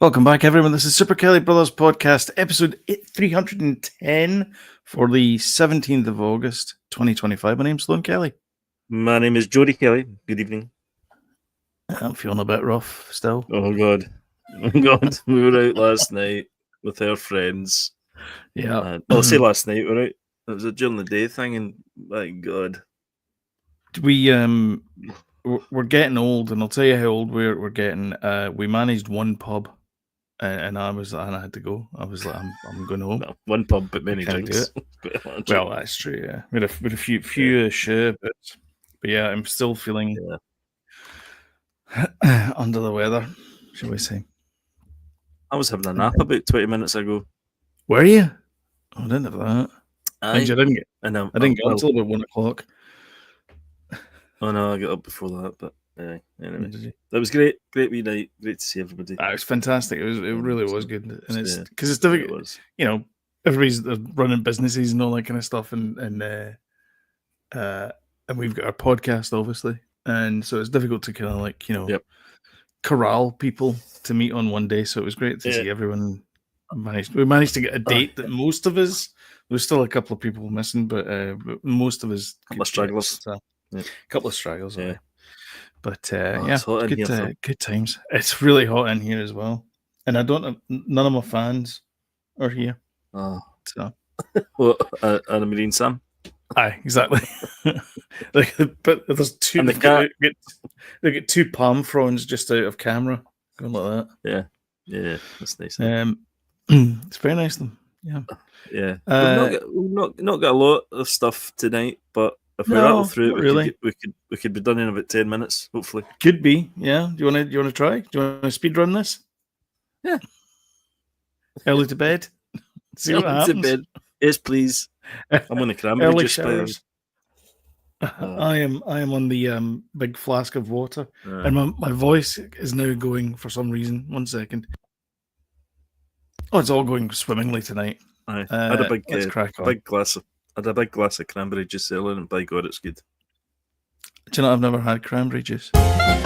Welcome back, everyone. This is Super Kelly Brothers Podcast, episode 310 for the 17th of August, 2025. My name's Sloan Kelly. My name is Jody Kelly. Good evening. I'm feeling a bit rough still. Oh, God. Oh, God. We were out last night with our friends. Yeah. I'll say last night, all right? It was a during the day thing, and my God. We're getting old, and I'll tell you how old we're getting. We managed one pub, and I had to go. I was like, I'm going home. No, one pub, but many Can't drinks. Well, that's true, yeah. We had a few sherbets, but yeah, I'm still feeling under the weather, shall we say. I was having a nap about 20 minutes ago. Were you? Oh, I didn't have that. I didn't get until about 1 o'clock. Oh no, I got up before that, but anyway, that was great. Great wee night. Great to see everybody. It was fantastic. It really was good, and it's because it's difficult. You know, everybody's running businesses and all that kind of stuff, and we've got our podcast, obviously, and so it's difficult to kind of corral people to meet on one day. So it was great to see everyone. We managed to get a date that most of us. There's still a couple of people missing, but most of us. A couple of stragglers. A couple of struggles, yeah. But good times. It's really hot in here as well, and none of my fans are here. Oh, so well, and a Marine Sam. Aye, exactly. But there's two. They get two palm fronds just out of camera, going like that. Yeah, that's nice. It's very nice of them. Yeah. We've not got a lot of stuff tonight, but if we rattle through it, we could be done in about 10 minutes, hopefully. Could be, yeah. Do you want to try? Do you want to speed run this? Yeah. Early to bed. See what happens. To bed. Yes, please. I'm on the cranberry juice. I am on the big flask of water, and my voice is now going for some reason. 1 second. Oh, it's all going swimmingly tonight. I had a big glass of cranberry juice earlier, and by God, it's good. Do you know, I've never had cranberry juice. That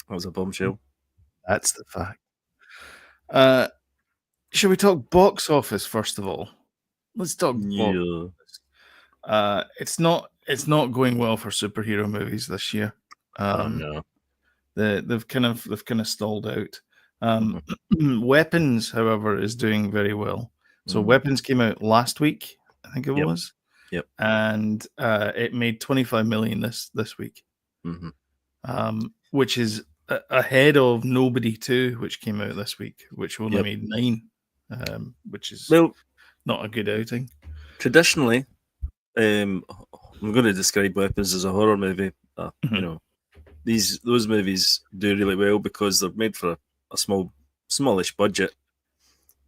was a bombshell. That's the fact. Should we talk box office first of all? Let's talk box office. It's not going well for superhero movies this year. No. They've kind of stalled out. Weapons, however, is doing very well. So Weapons came out last week, I think it was. Yep. And it made 25 million this week. Which is ahead of Nobody 2, which came out this week, which only made 9, which is not a good outing. Traditionally, I'm going to describe Weapons as a horror movie. You know, those movies do really well because they're made for a smallish budget,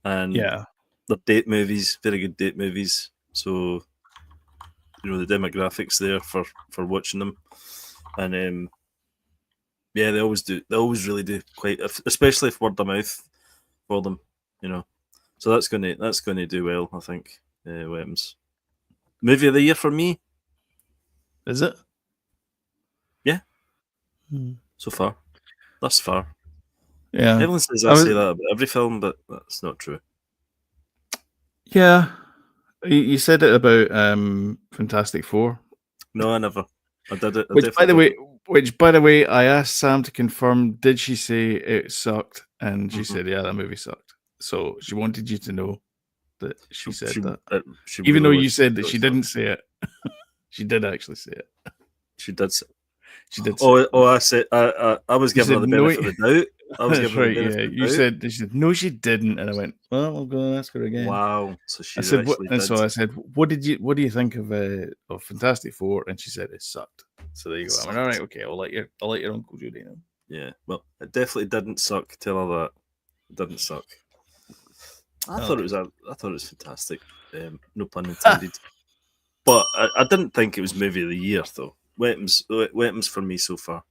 and they're date movies, very good date movies. So you know the demographics there for watching them, and they always really do quite, especially if word of mouth for them, you know. So that's gonna do well, I think. Weapons movie of the year for me. Is it? Yeah. So far, thus far. Yeah. Everyone says I say that about every film, but that's not true. Yeah. You said it about Fantastic Four. No, I never. I did it. Which, by the way, I asked Sam to confirm. Did she say it sucked? And she said, "Yeah, that movie sucked." So she wanted you to know that she said that. Even though you said that she didn't say it, she did actually say it. She did say. She did. I said I was giving her the benefit of the doubt. I was giving her the benefit of the doubt. You said no, she didn't, and I went, well, I'll go and ask her again. Wow. So she I said, so I said, what do you think of Fantastic Four? And she said it sucked. So there you go. I went, all right, okay, I'll let your Uncle Judy know. Yeah, well, it definitely didn't suck. Tell her that it didn't suck. I thought it was fantastic. No pun intended. But I didn't think it was movie of the year though. Weapons for me so far.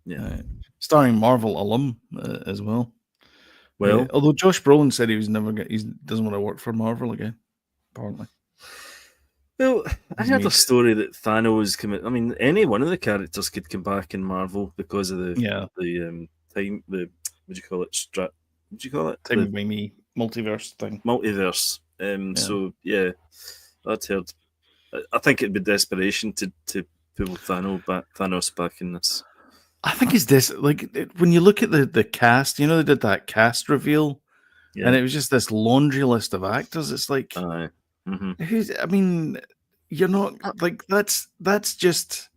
Yeah, starring Marvel alum as well. Well, although Josh Brolin said he doesn't want to work for Marvel again, apparently. Well, I He's heard a made. story that Thanos I mean, any one of the characters could come back in Marvel because of the time the what do you call it? What do you call it? The Timey-wimey multiverse thing. multiverse. Yeah. So yeah, I'd heard. I think it'd be desperation to pull Thanos back in this. I think it's this when you look at the cast, they did that cast reveal, and Yeah. it was just this laundry list of actors. It's like, Aye. Mm-hmm. who's? I mean, you're not like that's just.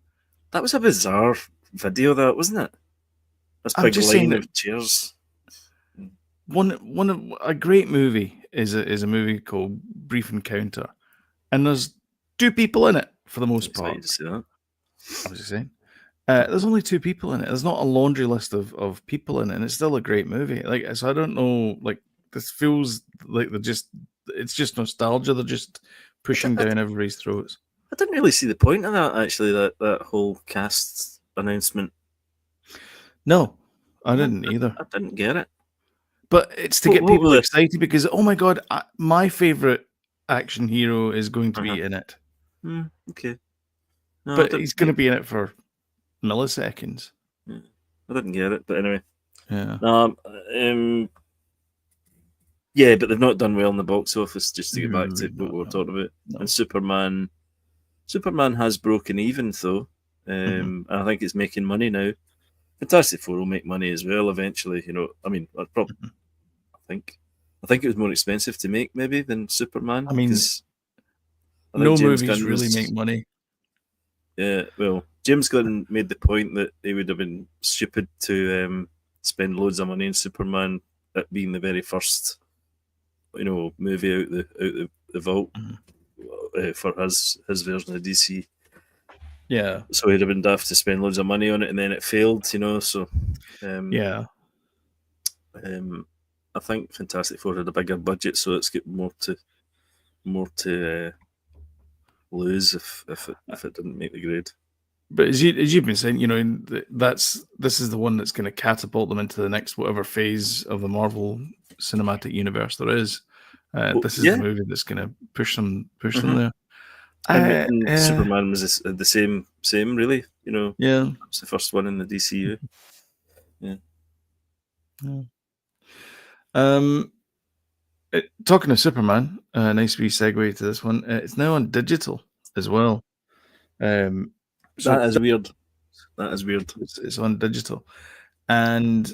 That was a bizarre video, that wasn't it? This I'm big just saying line that of chairs. one of a great movie is a movie called Brief Encounter, and there's two people in it for the most part. Excited to see that. I was just saying. There's only two people in it. There's not a laundry list of people in it, and it's still a great movie. Like, so I don't know. Like, this feels like it's just nostalgia. They're just pushing I, down everybody's throats. I didn't really see the point of that, actually, that whole cast announcement. No, I didn't either. I didn't get it. But it's to get people excited because, oh my god, my favorite action hero is going to be in it. Okay. No, but he's going to be in it for milliseconds. Yeah. I didn't get it, but anyway. Yeah. Yeah, but they've not done well in the box office, just to get back to what we were talking about. No. And Superman has broken even, though. And I think it's making money now. Fantastic Four will make money as well eventually. I mean, I think it was more expensive to make maybe than Superman. I mean, no movies really make money. Yeah, well, James Gunn made the point that it would have been stupid to spend loads of money on Superman at being the very first, movie out the vault for his version of DC. Yeah. So he'd have been daft to spend loads of money on it, and then it failed. So yeah. I think Fantastic Four had a bigger budget, so it's got more to lose if it didn't make the grade. But as you've been saying, this is the one that's going to catapult them into the next whatever phase of the Marvel Cinematic Universe there is. This is the movie that's going to push them there. And Superman was the same really. Yeah, it's the first one in the DCU. Yeah. Talking of Superman, nice wee segue to this one. It's now on digital as well. So that is weird. It's on digital, and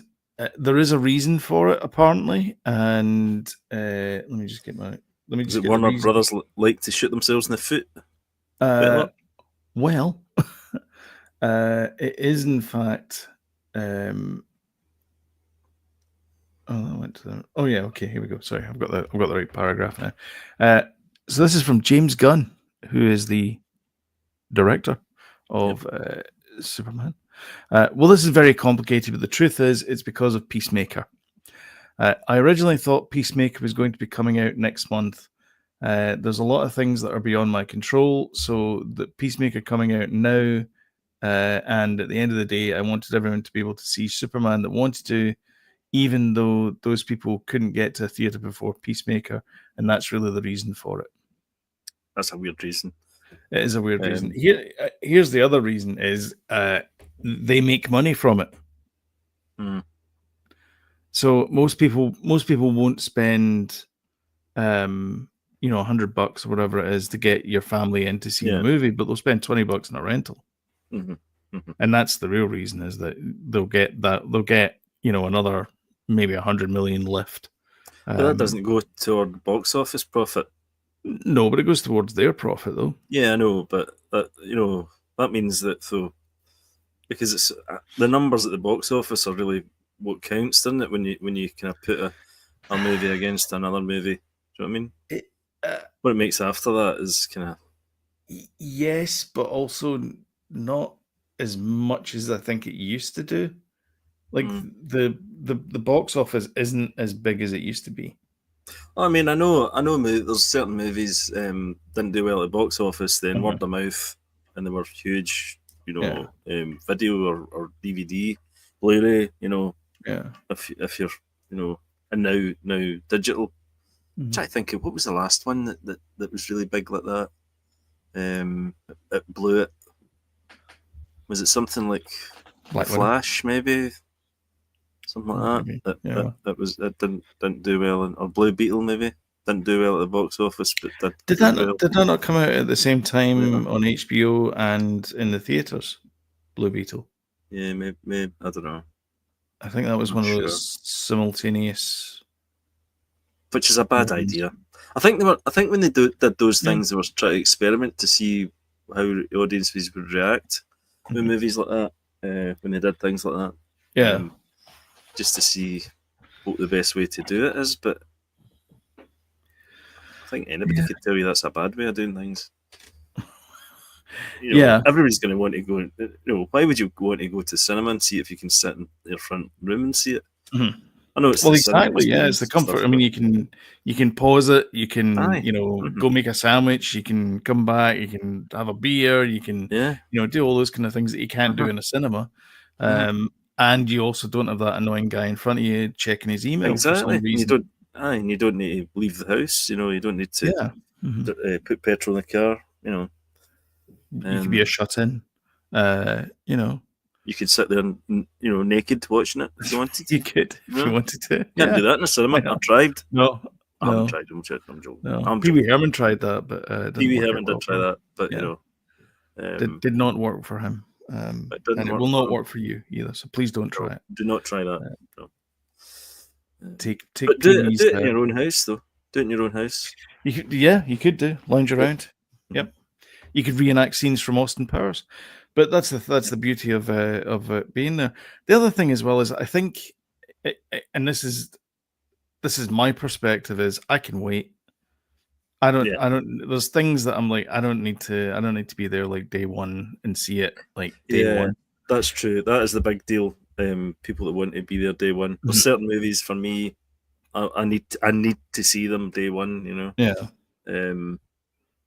there is a reason for it apparently. And let me just get Warner Brothers like to shoot themselves in the foot? Well, it is in fact. Oh yeah, okay. Here we go. Sorry, I've got the right paragraph now. So this is from James Gunn, who is the director of Superman. Well, this is very complicated, but the truth is, it's because of Peacemaker. I originally thought Peacemaker was going to be coming out next month. There's a lot of things that are beyond my control, so the Peacemaker coming out now, and at the end of the day, I wanted everyone to be able to see Superman that wanted to, even though those people couldn't get to a theatre before Peacemaker, and that's really the reason for it. That's a weird reason. It is a weird reason. Here's the other reason is they make money from it. So most people won't spend $100 or whatever it is to get your family in to see the movie, but they'll spend $20 on a rental. And that's the real reason, is that they'll get another maybe 100 million lift. But that doesn't go toward box office profit. No, but it goes towards their profit, though. Yeah, I know, but that means that because it's the numbers at the box office are really what counts, doesn't it? When you kind of put a movie against another movie, do you know what I mean? What it makes after that is kind of yes, but also not as much as I think it used to do. Like the box office isn't as big as it used to be. I mean, I know. There's certain movies didn't do well at the box office, then word of mouth, and they were huge. Video or DVD, Blu-ray. If you're and now digital. I'm trying to think of what was the last one that was really big like that. It blew it. Was it something like Black Flash, maybe? Something like maybe. that. Yeah. It didn't do well, or Blue Beetle maybe didn't do well at the box office, but Did did well. that not come out at the same time Later. on HBO and in the theaters? Blue Beetle. Yeah, maybe I don't know. I think that was I'm one of sure. those simultaneous. Which is a bad idea. I think when they did those things, they were trying to experiment to see how audiences would react with movies like that. When they did things like that, Yeah, just to see what the best way to do it is. But I think anybody could tell you that's a bad way of doing things. Everybody's going to want to go. Why would you want to go to cinema and see it if you can sit in your front room and see it? Mm-hmm. I know it's exactly. Yeah, it's the comfort. Stuff, I mean, you can pause it. You can mm-hmm. go make a sandwich. You can come back. You can have a beer. You can do all those kind of things that you can't do in a cinema. And you also don't have that annoying guy in front of you checking his email for some reason. And you don't need to leave the house. You don't need to put petrol in the car. You could be a shut-in. You could sit there and naked watching it if you wanted to. You could if you wanted to. Can't do that in a cinema. I've tried. No, I haven't tried. I'm joking. No. Pee Wee Herman tried that, but Pee Wee Herman did try that, but did not work for him. And it will not work for you either. So please don't try it. Do not try that. No. Take but do it in your own house, though. Do it in your own house. You could do lounge around. Yep. You could reenact scenes from Austin Powers, but that's the beauty of it being there. The other thing as well is I think, and this is my perspective, is I can wait. I don't. There's things that I'm like I don't need to be there like day one and see it like day one. That's true. That is the big deal. People that want to be there day one. There's certain movies for me, I need to see them day one.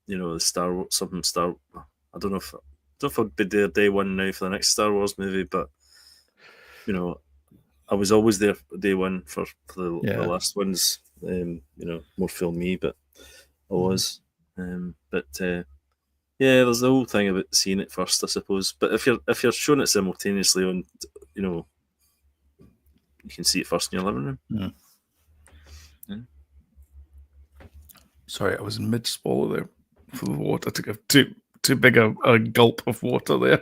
The Star Wars, I don't know if I'd be there day one now for the next Star Wars movie, but I was always there day one for the last ones. More film me, but I was. There's the whole thing about seeing it first, I suppose. But if you're showing it simultaneously on, you can see it first in your living room. Sorry, I was in mid swallow there for the water. I took a too big a gulp of water there,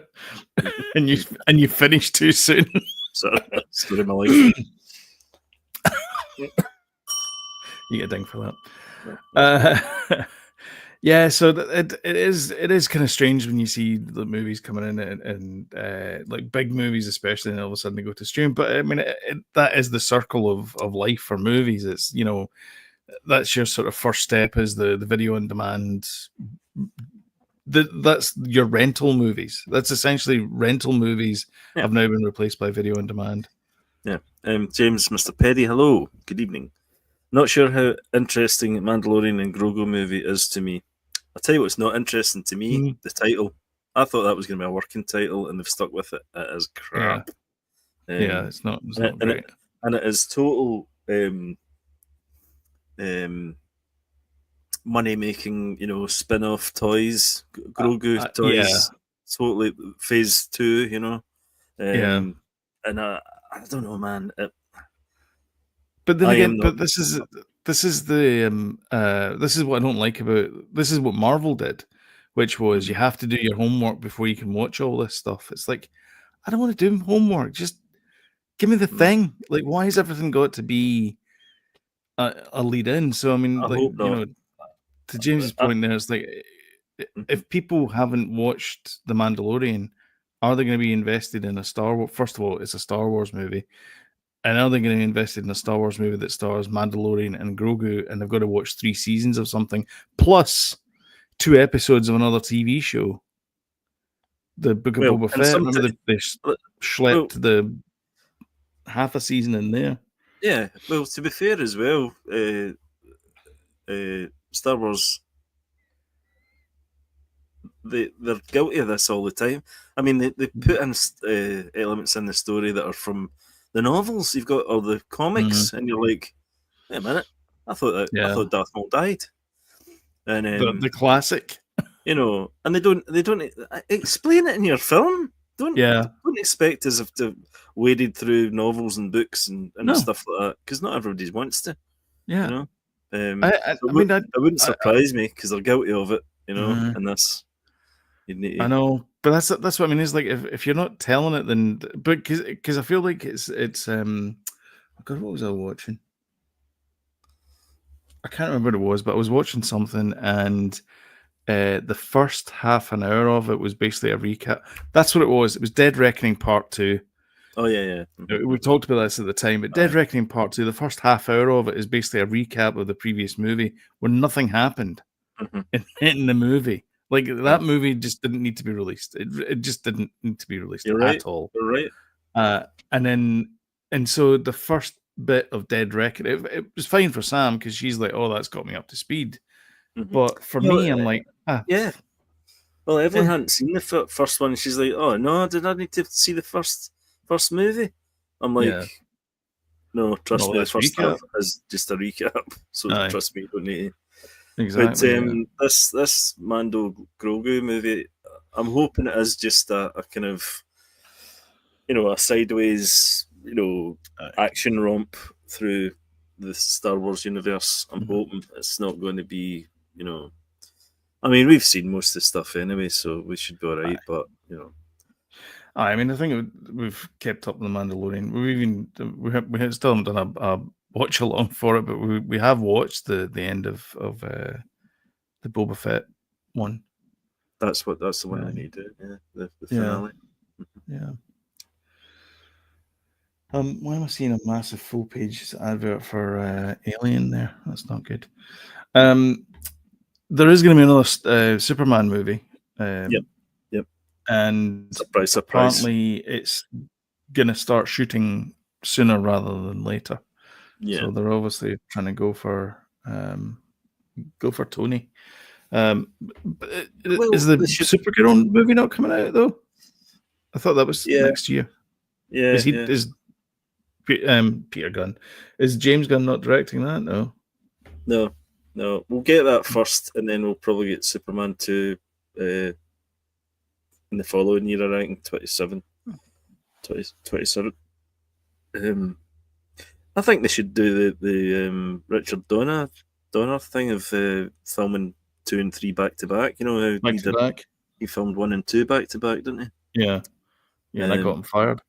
and you finished too soon. Sorry, story of my life. You get a ding for that. So it is kind of strange when you see the movies coming in and like big movies, especially, and all of a sudden they go to stream. But I mean, that is the circle of life for movies. It's that's your sort of first step is the video on demand. That's your rental movies. That's essentially rental movies have now been replaced by video on demand. Yeah. James, Mr. Peddy, hello. Good evening. Not sure how interesting Mandalorian and Grogu movie is to me. I'll tell you what's not interesting to me, the title. I thought that was going to be a working title, and they've stuck with it. It is crap. It's not great. And it is total money-making, spin-off toys. Grogu toys. Totally phase 2, And I don't know, man. But then again, this is what I don't like about this is what Marvel did, which was you have to do your homework before you can watch all this stuff. It's like I don't want to do homework. Just give me the thing. Like, why has everything got to be a lead in? So I mean, to James's point there, it's like if people haven't watched The Mandalorian, are they going to be invested in a Star Wars? First of all, it's a Star Wars movie. And now they're going to be invested in a Star Wars movie that stars Mandalorian and Grogu, and they've got to watch 3 seasons of something, plus 2 episodes of another TV show. The Book of Boba Fett, remember they schlepped the half a season in there. Yeah, well, to be fair as well, Star Wars, they're guilty of this all the time. I mean, they put in elements in the story that are from the novels you've got, or the comics, and you're like, wait a minute, I thought Darth Maul died. And the classic. and they don't explain it in your film. Don't expect us to waded through novels and books and stuff like that, because not everybody wants to. Yeah. It wouldn't surprise me, because they're guilty of it. And that's you'd need to... I know, but that's what I mean. Is like if you're not telling it, then because I feel like it's God, what was I watching? I can't remember what it was, but I was watching something, and the first half an hour of it was basically a recap. That's what it was. It was Dead Reckoning Part 2. Oh, yeah. Mm-hmm. We talked about this at the time, but Dead Reckoning Part 2, the first half hour of it is basically a recap of the previous movie where nothing happened in the movie. Like, that movie just didn't need to be released. It just didn't need to be released at all. You're right. And so the first bit of Dead Reckoning, it was fine for Sam, because she's like, oh, that's got me up to speed. But for me, I'm like, yeah. Well, Evelyn hadn't seen the first one. She's like, oh, no, did I need to see the first movie? I'm like, no, trust me, the first half is just a recap. So trust me, you don't need to. Exactly. But this Mando Grogu movie, I'm hoping it is just a kind of, a sideways, action romp through the Star Wars universe. I'm hoping it's not going to be, I mean, we've seen most of the stuff anyway, so we should be all right. But I mean, I think we've kept up with the Mandalorian. We still haven't done a watch along for it, but we have watched the end of the Boba Fett one. That's the one we need to do. Yeah, the finale. Yeah. Why am I seeing a massive full page advert for Alien there? That's not good. There is going to be another Superman movie. Yep. And surprise. Apparently, it's going to start shooting sooner rather than later. Yeah. So they're obviously trying to go for Tony. Is the Supergirl movie not coming out though? I thought that was next year. Yeah. Is Peter Gunn? Is James Gunn not directing that? No. We'll get that first, and then we'll probably get Superman 2 in the following year, I think, 27. I think they should do the Richard Donner thing of filming 2 and 3 back to back. You know how he filmed 1 and 2 back to back, didn't he? Yeah. That got him fired.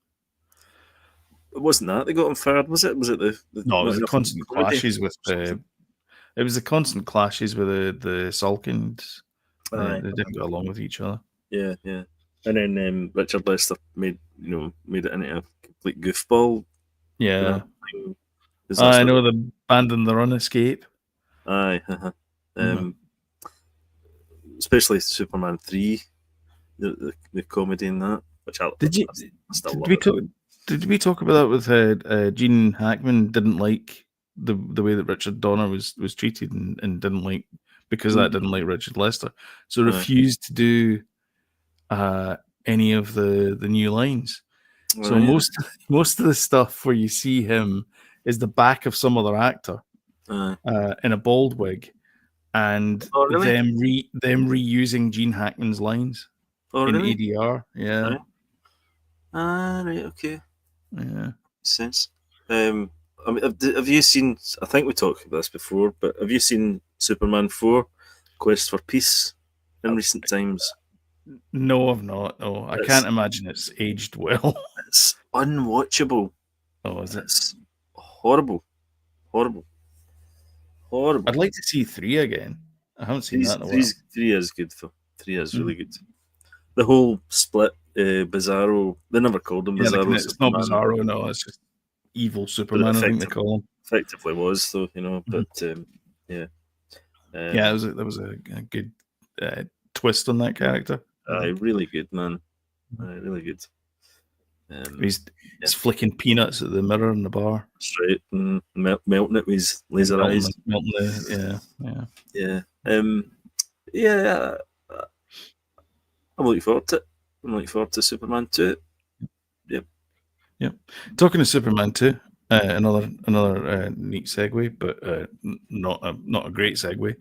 It wasn't that they got him fired, was it? Was it the no? It was the constant clashes with the. It was the constant clashes with the Salkins. They didn't get along with each other. Yeah. And then Richard Lester made it into a complete goofball. Yeah. I know the Band on the Run escape. Aye. Especially Superman 3, the comedy in that. Which did we talk about that with Gene Hackman didn't like the way that Richard Donner was treated and didn't like, because that didn't like Richard Lester, so refused to do any of the new lines. So most of the stuff where you see him is the back of some other actor in a bald wig, and them reusing Gene Hackman's lines in ADR. Yeah. Right. Okay. Yeah. Makes sense. I mean, have you seen? I think we talked about this before, but have you seen Superman 4: Quest for Peace in recent times? No, I've not. No, I can't imagine it's aged well. It's unwatchable. Oh, is it? It's horrible. I'd like to see 3 again. I haven't seen that in a while. 3 is good. 3 is really good. The whole split, Bizarro. They never called him Bizarro. It's not Bizarro. No, it's just evil Superman. I think they call him. Effectively was, though, but yeah. Yeah, there was a good twist on that character. Really good, man. Really good. He's flicking peanuts at the mirror in the bar. Straight and melting it with his laser eyes. Yeah. I'm looking forward to it. I'm looking forward to Superman 2. Yep. Talking to Superman 2, Another neat segue, but not a great segue,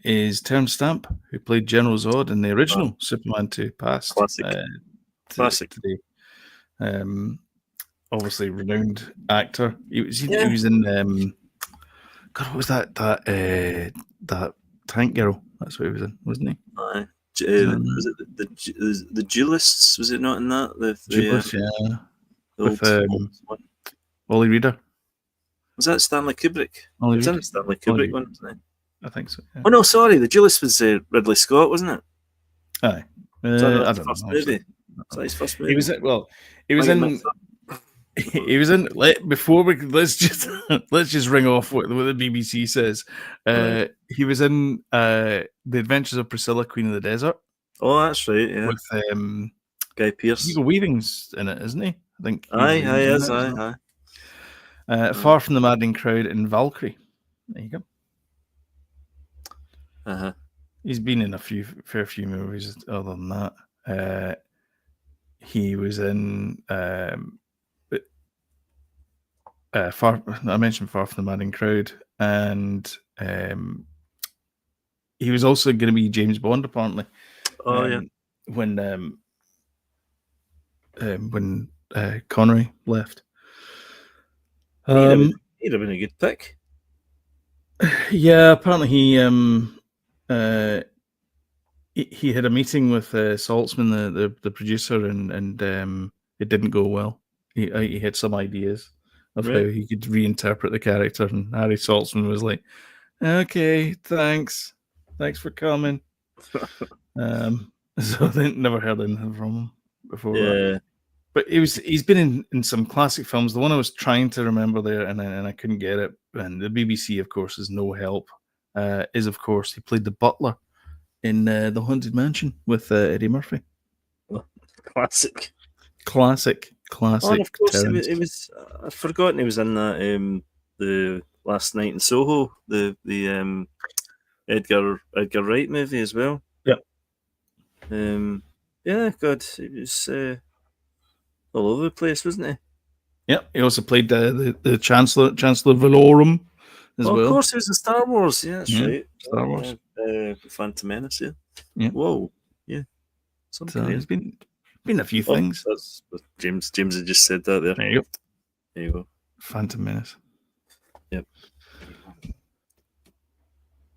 is Terence Stamp, who played General Zod in the original Superman 2 Past. Classic. Classic. Today. Obviously renowned actor. He was in God, what was that Tank Girl? That's what he was in, wasn't he? Aye. Was it the Duelists? Was it not in that? Duelists, yeah. With old one. Ollie Reader. Was that Stanley Kubrick? Ollie was that Stanley Kubrick one? Wasn't it? I think so. Yeah. Oh no, sorry. The Duelist was Ridley Scott, wasn't it? Aye. I don't know. Movie? Was that his first movie? He was in. He was in. Before let's just ring off what the BBC says. Right. He was in The Adventures of Priscilla, Queen of the Desert. Oh, that's right. Yeah. With Guy Pearce. Hugo Weaving's in it, isn't he? I think. Aye. Far from the Maddening Crowd and Valkyrie. There you go. He's been in a fair few movies. Other than that, he was in. I mentioned Far from the Maddening Crowd, and he was also going to be James Bond, apparently. When Connery left. He'd have been a good pick. Yeah, apparently he had a meeting with Saltzman, the producer, and it didn't go well. He had some ideas of how he could reinterpret the character, and Harry Saltzman was like, "Okay, thanks for coming." So they never heard anything from him before that. But he's been in some classic films. The one I was trying to remember there, and I couldn't get it. And the BBC, of course, is no help. Is of course he played the butler in The Haunted Mansion with Eddie Murphy. Classic. Oh, and of course, it was. I'd forgotten he was in that the Last Night in Soho, the Edgar Wright movie as well. Yep. God, it was all over the place, wasn't he? Yeah, he also played the Chancellor Valorum as well. Of course, he was in Star Wars. Yeah, that's right. Star Wars. Phantom Menace. Yeah. Whoa. Yeah. So there's been a few things. That's James had just said that there. There you go. Phantom Menace. Yep.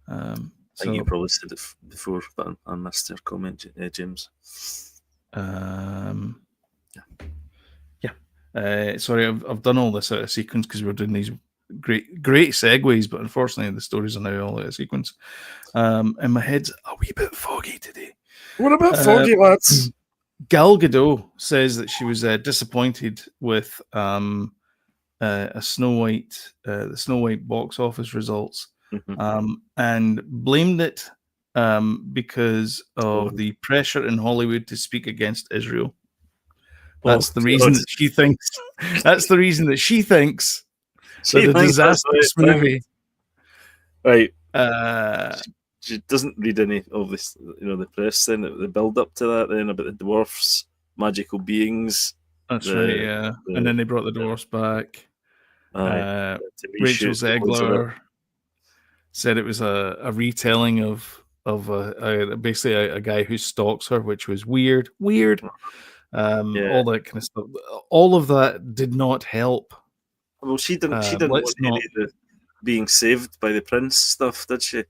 I think you probably said it before, but I missed your comment, James. Sorry, I've done all this out of sequence because we're doing these great segues, but unfortunately the stories are now all out of sequence. And my head's a wee bit foggy today. What about foggy, lads? Gal Gadot says that she was disappointed with the Snow White box office results, and blamed it because of the pressure in Hollywood to speak against Israel. That's the reason that she thinks. That's the reason that she thinks that the disastrous movie. Right. She doesn't read any of this, the press. Then the build up to that, then about the dwarfs, magical beings. That's right. Yeah, and then they brought the dwarfs back. Rachel Zegler said it was a retelling of basically a guy who stalks her, which was weird. All that kind of stuff. All of that did not help. Well, she didn't want any of the being saved by the prince stuff, did she?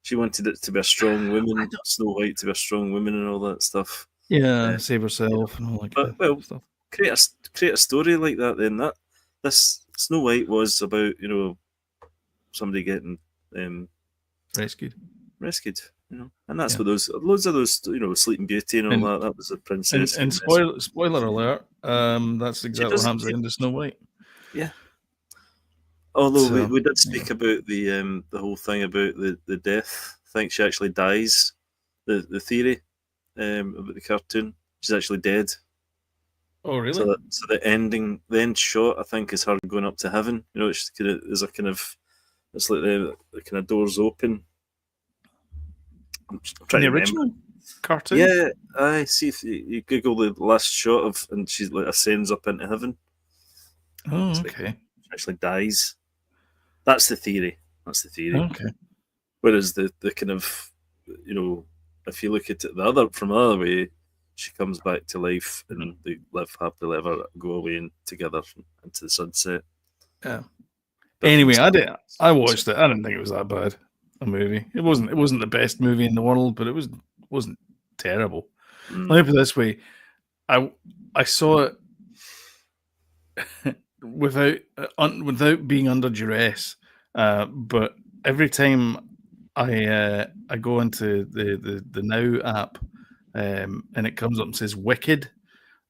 She wanted it to be a strong woman, Snow White to be a strong woman, and all that stuff. Yeah, save herself and all that kind of stuff. Create a story like that. Then this Snow White was about somebody getting rescued. And that's what loads of those Sleeping Beauty and all that. That was a princess. And spoiler alert, that's exactly what happens in Snow White. Yeah. Although we did speak about the whole thing about the death. I think she actually dies. The theory about the cartoon, she's actually dead. Oh, really? So the end shot, I think, is her going up to heaven. It's it's like the kind of doors open. I'm trying the to original cartoon. Yeah, I see. If you Google the last shot and she ascends up into heaven. Oh, okay. actually dies. That's the theory. Okay. Whereas the kind of, if you look at it from the other way, she comes back to life and they live happily ever, go away and together into the sunset. Yeah. Different Anyway, I watched it. I didn't think it was that bad a movie. It wasn't the best movie in the world, but it wasn't terrible. Let me put it this way: I saw it without being under duress. But every time I go into the Now app, and it comes up and says Wicked,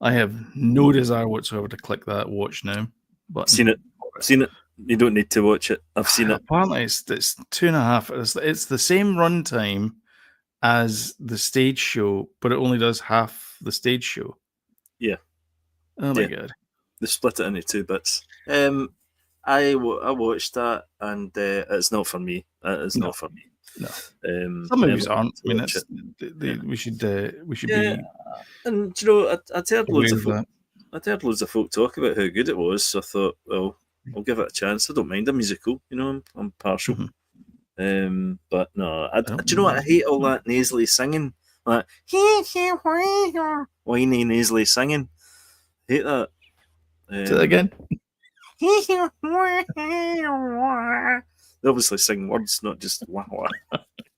I have no desire whatsoever to click that Watch Now button. Seen it. You don't need to watch it. I've seen it. Apparently, it's 2.5. It's the same runtime as the stage show, but it only does half the stage show. Yeah. Oh my god. They split it into 2 bits. I watched that, and it's not for me. It's not for me. No. Some movies aren't. I mean, we should be. And I'd heard loads of folk. I'd heard loads of folk talk about how good it was, so I thought, well, I'll give it a chance. I don't mind a musical, I'm partial. Mm-hmm. But no, do you know what? I hate all that nasally singing, like whiny nasally singing. I hate that. Say that again. They obviously sing words, not just wah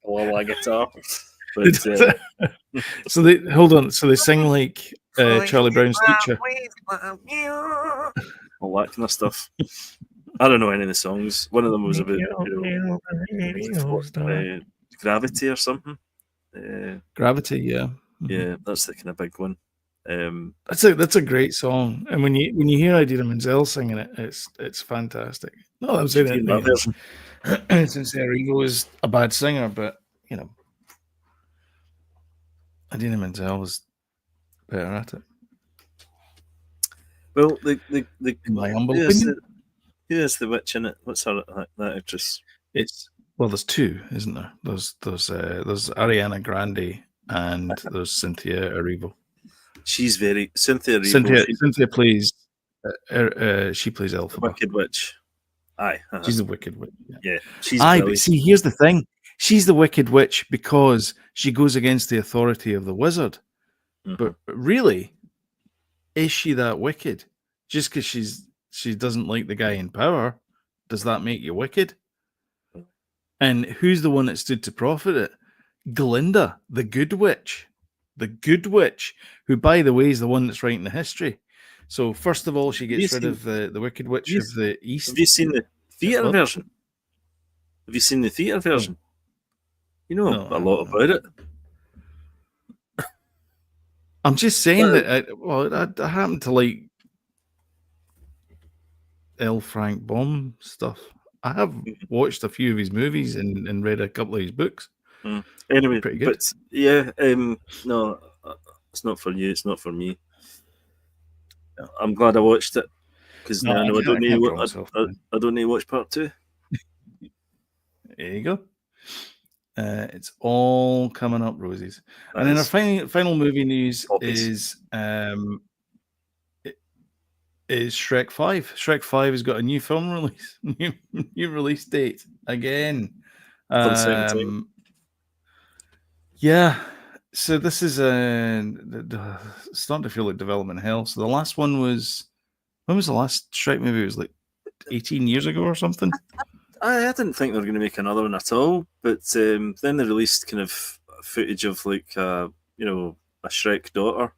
wah guitar. But so they hold on. So they sing like Charlie Brown's teacher. All that kind of stuff. I don't know any of the songs. One of them was about gravity or something. Gravity, yeah. Mm-hmm. Yeah, that's the kind of big one. That's a great song, and when you hear Idina Menzel singing it, it's fantastic. No, I'm saying that since Enrico is a bad singer, but Idina Menzel was better at it. Well, in my humble opinion, who is the witch in it? What's that actress? There's 2, isn't there? There's Ariana Grande and there's Cynthia Erivo. She's Cynthia Erivo. Cynthia plays. She plays Elphaba. Wicked Witch. Aye, she's the Wicked Witch. Yeah, she's. But see, here's the thing: she's the Wicked Witch because she goes against the authority of the wizard. Mm-hmm. But really, is she that wicked? Just because she doesn't like the guy in power, does that make you wicked? And who's the one that stood to profit it? Glinda, the good witch. The good witch, who, by the way, is the one that's writing the history. So, first of all, she gets rid of the Wicked Witch of the East. Have you seen the theatre version? Have you seen the theatre version? You know a lot about it. I'm just saying that I happen to like L. Frank Baum stuff. I have watched a few of his movies and read a couple of his books. Anyway, pretty good. But yeah, no, it's not for you. It's not for me. I'm glad I watched it because now I don't need to watch part 2. There you go. It's all coming up roses. And then our final movie news is Shrek 5. Shrek 5 has got a new film release, new release date again. Yeah. So this is starting to feel like development hell. So the last one was, when was the last Shrek movie? It was like 18 years ago or something. I didn't think they were going to make another one at all, but then they released kind of footage of like a Shrek daughter.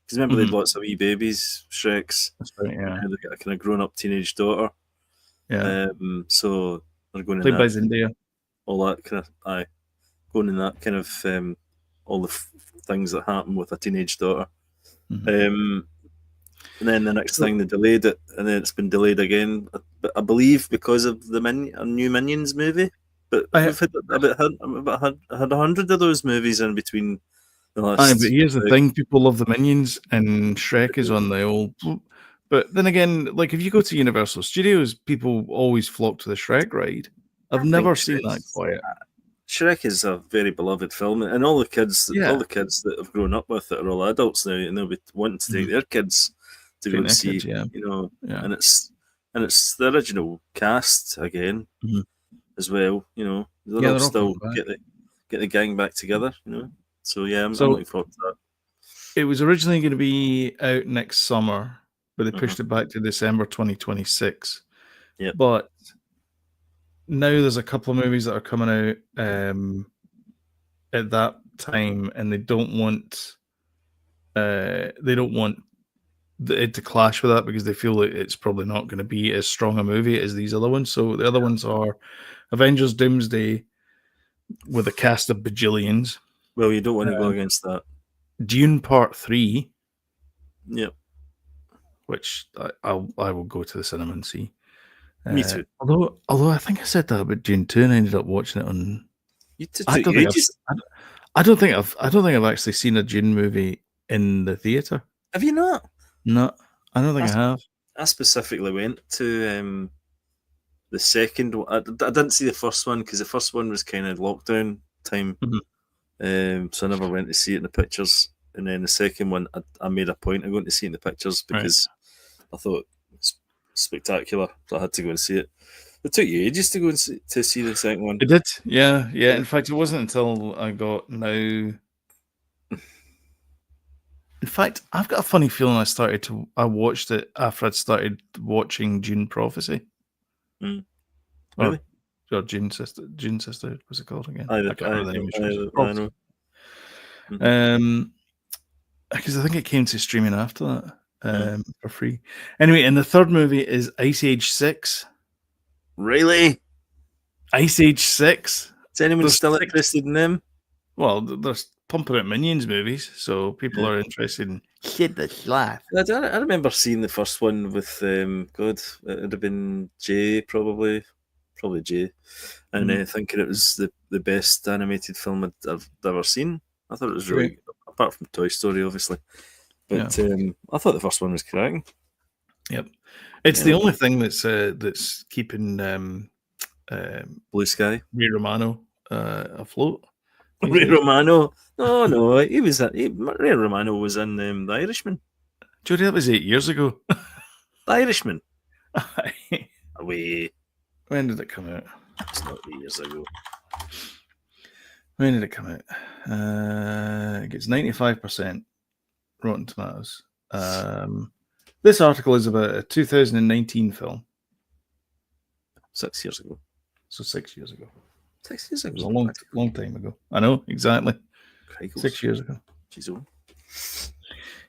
Because remember they had lots of wee babies, Shreks. That's right, yeah. And they got a kind of grown-up teenage daughter. Yeah. So they're going played by Zendaya. All that kind of going in that kind of all the things that happen with a teenage daughter. Mm-hmm. And then the next thing they delayed it, and then it's been delayed again. I believe because of the new Minions movie. But we've had about 100 of those movies in between. But here's the thing: people love the Minions, and Shrek is on the old. But then again, like if you go to Universal Studios, people always flock to the Shrek ride. I've never seen that quiet. Shrek is a very beloved film, and all the kids that have grown up with it are all adults now, and they'll be wanting to take their kids to go and see. And and it's the original cast again as well. They're all all still coming back. get the gang back together. So yeah, I'm So looking forward to that. it was originally going to be out next summer, but they pushed it back to December 2026. Yeah. But now there's a couple of movies that are coming out at that time, and they don't want it to clash with that because they feel that it's probably not going to be as strong a movie as these other ones. So the other ones are Avengers Doomsday with a cast of bajillions. Well, you don't want to go against that. Dune Part 3. Yep. Which I will go to the cinema and see. Me too. Although I think I said that about Dune 2 and I ended up watching it on. I don't think I've actually seen a Dune movie in the theater. Have you not? No, I don't think I have. I specifically went to the second one. I didn't see the first one because the first one was kind of lockdown time, so I never went to see it in the pictures. And then the second one, I made a point of going to see it in the pictures because I thought it was spectacular, so I had to go and see it. It took you ages to go and to see the second one. It did, yeah. In fact, it wasn't until I got now. In fact, I've got a funny feeling I watched it after I'd started watching Dune Prophecy. Really? Or Dune Sister, what's it called again? I can't remember the name. I know. Because I think it came to streaming after that for free. Anyway, and the third movie is Ice Age 6. Really? Ice Age 6? Is anyone still interested in them? Well, they're pumping out Minions movies, so people are interested in shit that's life. I remember seeing the first one with, God, it would have been Jay, probably Jay, and thinking it was the best animated film I've ever seen. I thought it was really good, apart from Toy Story, obviously. But I thought the first one was cracking. Yep, it's the only thing that's keeping Blue Sky, Ray Romano afloat. Ray Romano? No, he was. Ray Romano was in The Irishman. Jody, that was 8 years ago. The Irishman. Away. When did it come out? It's not 8 years ago. When did it come out? It gets 95% Rotten Tomatoes. This article is about a 2019 film. 6 years ago. So 6 years ago. 6 years ago. It was a long time ago. I know, exactly. Crikles. 6 years ago. Jeez,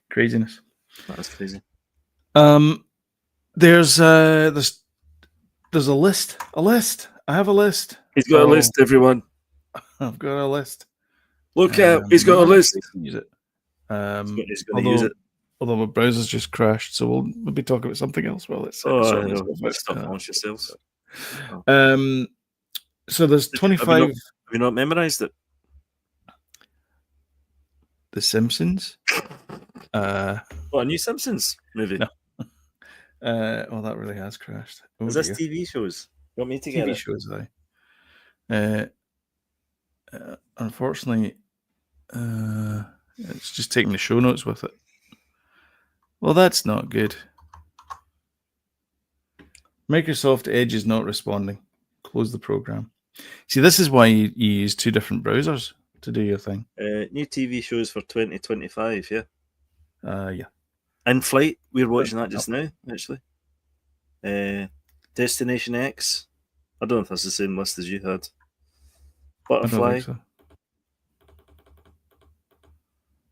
craziness. That is crazy. There's a list. I have a list. He's got a list, everyone. I've got a list. Look out! He's got a list. Use it. He's going to use it. Although my browser's just crashed, so we'll maybe talk about something else while it's. Stop launch yourselves. So there's 25. Have you not memorized it? The Simpsons. A new Simpsons movie? No. Well, that really has crashed. Is this TV shows? You want me to get TV it? shows, unfortunately, it's just taking the show notes with it. Well, that's not good. Microsoft Edge is not responding. Close the program. See, this is why you use two different browsers to do your thing. New TV shows for 2025, yeah? Yeah. In Flight, we're watching that just now, actually. Destination X. I don't know if that's the same list as you had. Butterfly. So.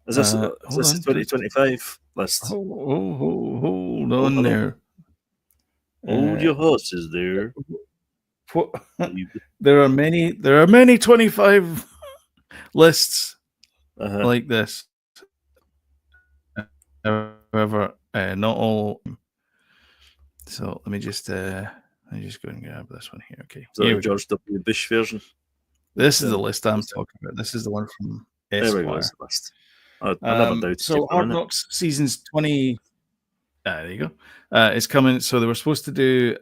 Is this the 2025 list? Hold on there. Hold your horses there. There are many 25 lists like this. However, not all. So let me just go and grab this one here. Okay. So the George W. Bush version. This is the list I'm talking about. This is the one from Esquire. There we go. The list. I never doubted. So Hard Knocks seasons 20. There you go. It's coming. So they were supposed to do.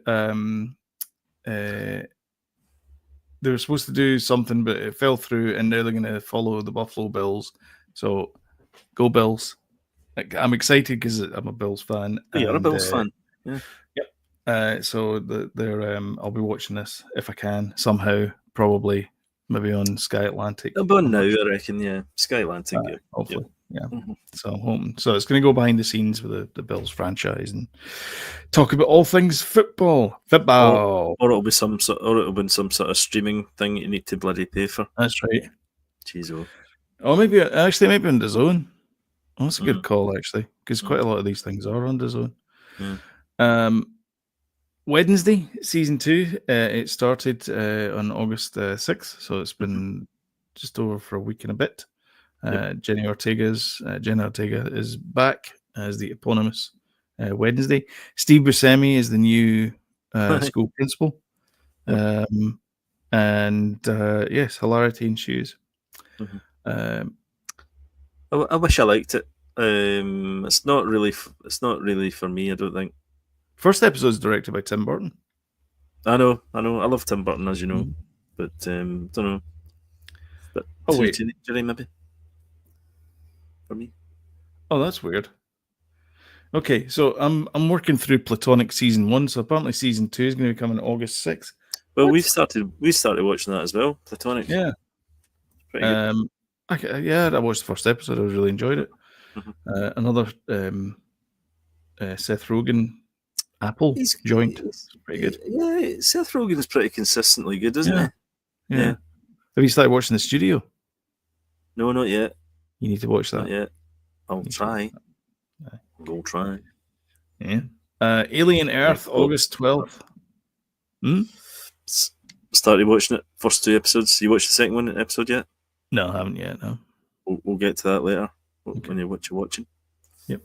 They were supposed to do something, but it fell through, and now they're going to follow the Buffalo Bills. So go Bills! I'm excited because I'm a Bills fan. You're a Bills fan. Yeah. Yep. So they're I'll be watching this if I can somehow, probably maybe on Sky Atlantic. About now, I reckon. Yeah, Sky Atlantic. Yeah, hopefully, yeah. Mm-hmm. So it's going to go behind the scenes with the Bills franchise and talk about all things football. Or it'll be some sort of streaming thing you need to bloody pay for. That's right. Jeez, Oh, maybe on the Zone. Oh, that's a good call, actually, because quite a lot of these things are on the Zone. Wednesday, season 2, it started on August 6th, so it's been just over for a week and a bit. Jenna Ortega is back as the eponymous Wednesday. Steve Buscemi is the new school principal. And yes, hilarity ensues. I wish I liked it. It's not really for me, I don't think. First episode is directed by Tim Burton. I know. I love Tim Burton, as you know, but don't know. But wait, teenager maybe for me. Oh, that's weird. Okay, so I'm working through Platonic season 1, so apparently season 2 is going to be coming August 6th. Well, we started watching that as well. Platonic. Yeah, pretty good. I watched the first episode. I really enjoyed it. Another Seth Rogen Apple joint. Pretty good. Yeah, Seth Rogen is pretty consistently good, isn't he? Yeah. Have you started watching The Studio? No, not yet. You need to watch that. Not yet. I'll try. We'll try. Yeah. Alien Earth, August 12th. Started watching it. First 2 episodes. You watched the second episode yet? No, I haven't yet. No. We'll get to that later when you're watching. Yep.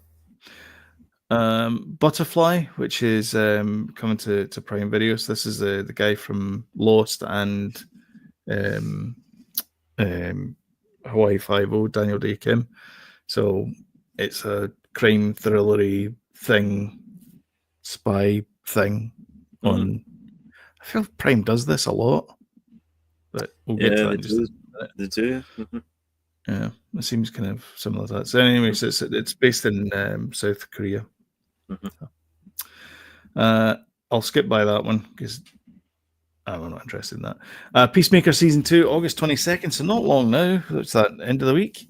Butterfly, which is coming to Prime Video. So this is the guy from Lost and Hawaii Five-O, Daniel Day Kim. So it's a crime thrillery thing, spy thing on. I feel Prime does this a lot, but we'll get to that. They do. Yeah, it seems kind of similar to that. So, anyways, it's based in South Korea. I'll skip by that one because I'm not interested in that. Peacemaker season 2, August 22nd. So not long now. It's that end of the week.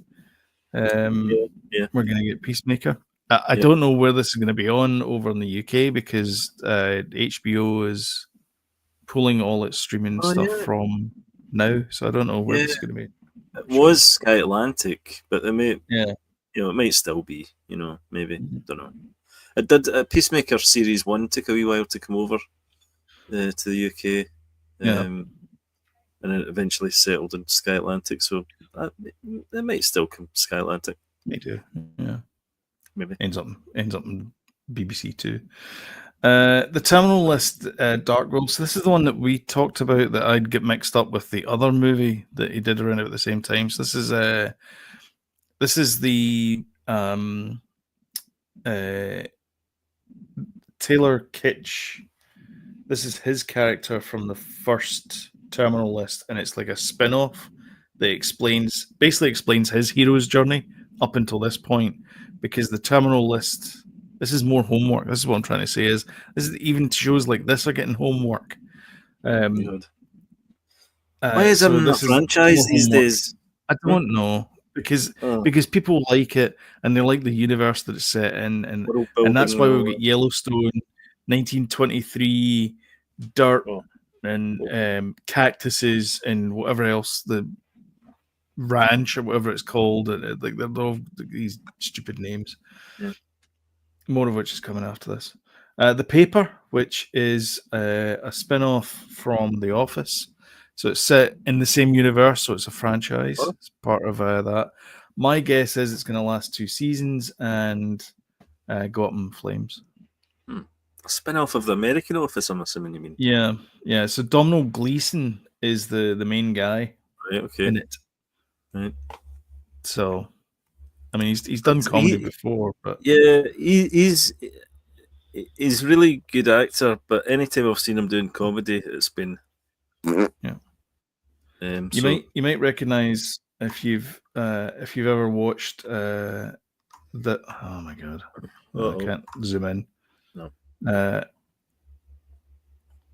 We're going to get Peacemaker. I don't know where this is going to be on over in the UK because HBO is pulling all its streaming stuff from now. So I don't know where this is going to be. It was Sky Atlantic, but it may, it might still be. Maybe don't know. It did. Peacemaker series 1 took a wee while to come over to the UK, and it eventually settled in Sky Atlantic. So it might still come Sky Atlantic. May do, yeah. Maybe ends up in BBC too. The Terminal List, Dark World. So this is the one that we talked about that I'd get mixed up with the other movie that he did around at the same time. So this is the Taylor Kitsch. This is his character from the first Terminal List, and it's like a spin-off that basically explains his hero's journey up until this point, because the Terminal List, this is more homework. This is what I'm trying to say, is even shows like this are getting homework. Why is it a franchise these days? I don't know, because people like it and they like the universe that it's set in, and that's why we've got Yellowstone, 1923, dirt, and cactuses and whatever else, the ranch or whatever it's called. Like they're all these stupid names. Yeah. More of which is coming after this. The Paper, which is a spin-off from The Office. So it's set in the same universe, so it's a franchise. It's part of that. My guess is it's going to last 2 seasons and go up in flames. A spin-off of the American Office, I'm assuming you mean? Yeah. So Domhnall Gleeson is the main guy in it. Right. So, I mean, he's done comedy before, but he's really good actor. But anytime I've seen him doing comedy, it's been you might recognize if you've ever watched oh my god, I can't zoom in. No.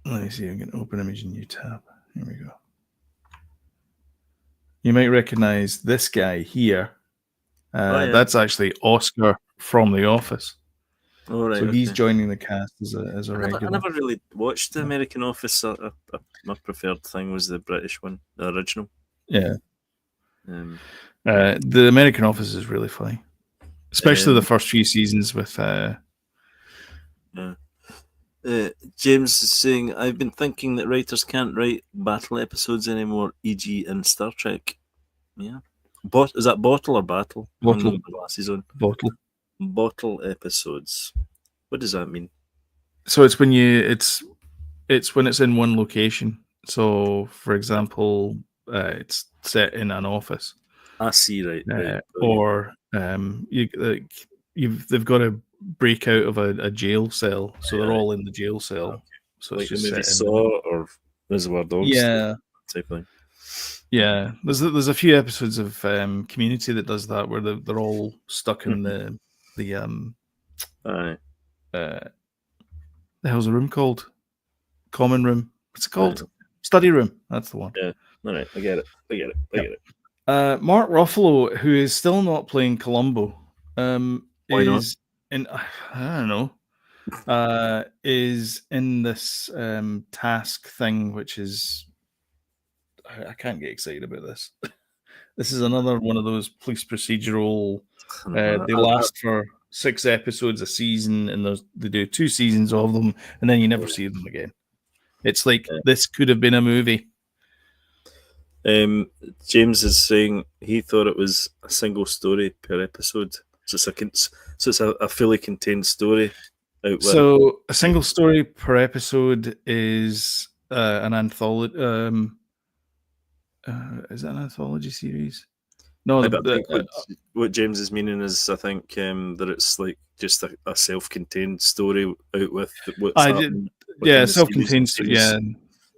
Let me see. I'm going to open image in new tab. Here we go. You might recognize this guy here. That's actually Oscar from The Office. Oh, right, so he's joining the cast as a regular. I never really watched the American Office. My preferred thing was the British one, the original. Yeah. The American Office is really funny, especially the first few seasons with. James is saying, I've been thinking that writers can't write battle episodes anymore, e.g. in Star Trek. Yeah. Is that bottle or battle? Bottle. I'm glasses on. Bottle. Bottle episodes. What does that mean? So it's when it's when it's in one location. So, for example, it's set in an office. I see, right. Or they've got to break out of a jail cell, so they're all in the jail cell. Okay. So like it's just maybe Saw or Reservoir Dogs. Yeah, type thing. Yeah, there's a few episodes of Community that does that, where they're all stuck in the hell's the room called? Common room. What's it called? Study room. That's the one. Yeah. All right. I get it. Mark Ruffalo, who is still not playing Columbo, Why not? I don't know, is in this task thing, which is I can't get excited about this. This is another one of those police procedural. They last for 6 episodes a season, and they do 2 seasons of them, and then you never see them again. It's like this could have been a movie. James is saying he thought it was a single story per episode, so it's a fully contained story. So a single story per episode is an anthology. Is that an anthology series? No, I think what James is meaning is, I think that it's like just a self-contained story out with what's happening. Yeah, self-contained.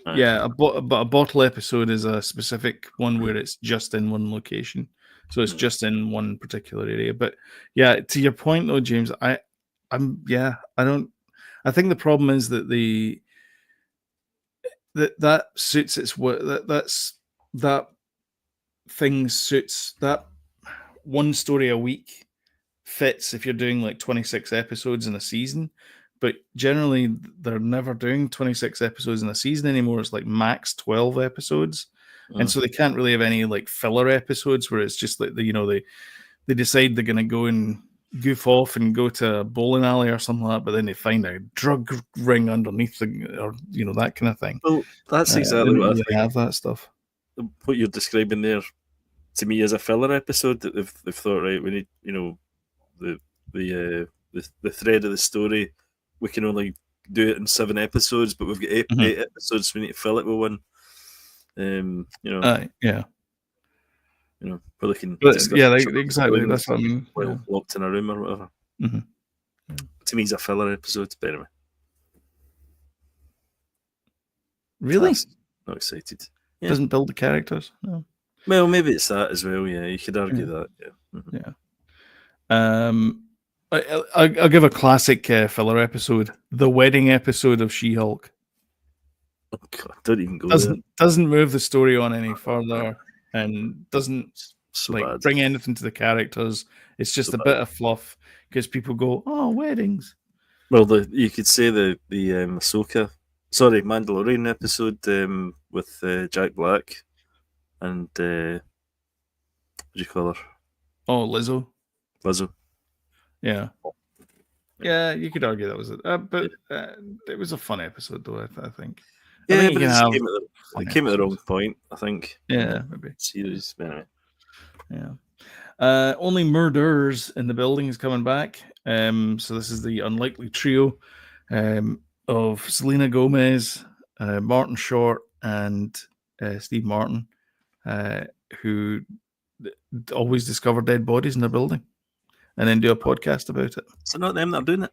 But a bottle episode is a specific one where it's just in one location, so it's just in one particular area. But yeah, to your point though, James, I think the problem is that that suits its what that thing suits that one story a week fits if you're doing like 26 episodes in a season, but generally they're never doing 26 episodes in a season anymore. It's like max 12 episodes, and so they can't really have any like filler episodes where it's just like they decide they're going to go and goof off and go to a bowling alley or something like that, but then they find a drug ring underneath or that kind of thing. Well, that's exactly what I think. Have that stuff. What you're describing there to me is a filler episode that they've thought, right, we need the thread of the story, we can only do it in 7 episodes, but we've got 8 episodes, so we need to fill it with one. Where they can exactly. That's what I mean. While locked in a room or whatever. To me, it's a filler episode, but anyway. Really? Not excited. Yeah. Doesn't build the characters. No. Well, maybe it's that as well. Yeah, you could argue that. Yeah. I'll give a classic filler episode: the wedding episode of She-Hulk. Oh God! Don't even go there. Doesn't move the story on any further, and doesn't bring anything to the characters. It's just a bit of fluff because people go, "Oh, weddings." Well, you could say the Mandalorian episode with Jack Black and what do you call her? Oh, Lizzo. Yeah. Yeah, you could argue that was it, but it was a fun episode, though. I think. Yeah, but it came at the wrong point, I think. Yeah, maybe. Series, anyway. Yeah. Only Murders in the Building is coming back. So this is the unlikely trio of Selena Gomez, Martin Short, and Steve Martin, who always discover dead bodies in their building and then do a podcast about it. Is it not them that are doing it?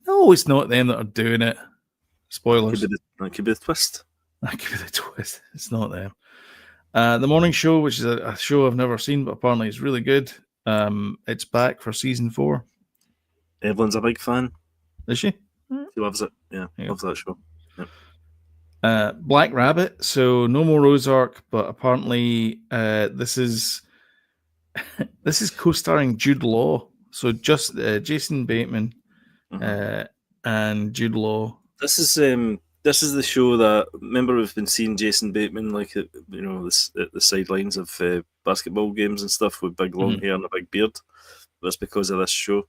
No, it's not them that are doing it. Spoilers. That could be the twist. That could be the twist. It's not them. The Morning Show, which is a show I've never seen, but apparently it's really good. It's back for season 4. Evelyn's a big fan. Is she? She loves it. Yeah, loves that show. Yeah. Black Rabbit. So no more Ozark, but apparently this is co-starring Jude Law. So just Jason Bateman and Jude Law. This is the show that, remember, we've been seeing Jason Bateman like at the sidelines of basketball games and stuff with big long hair and a big beard. That's because of this show.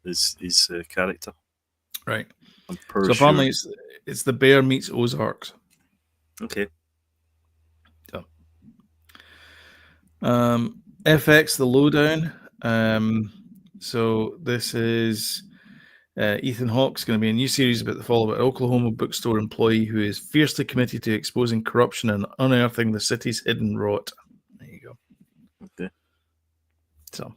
His character, right? So apparently it's the Bear meets Ozarks. Okay. So, FX The Lowdown. So this is Ethan Hawke's going to be a new series about the fall of an Oklahoma bookstore employee who is fiercely committed to exposing corruption and unearthing the city's hidden rot. There you go. Okay. So,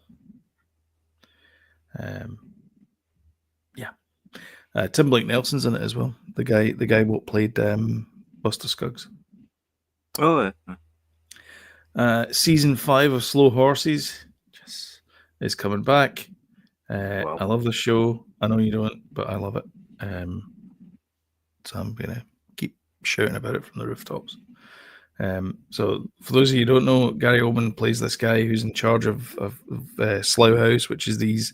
Tim Blake Nelson's in it as well. The guy what played Buster Scruggs. Oh, yeah. Season 5 of Slow Horses is coming back. Wow. I love the show. I know you don't, but I love it. So I'm gonna keep shouting about it from the rooftops. So for those of you who don't know, Gary Oldman plays this guy who's in charge of Slough House, which is these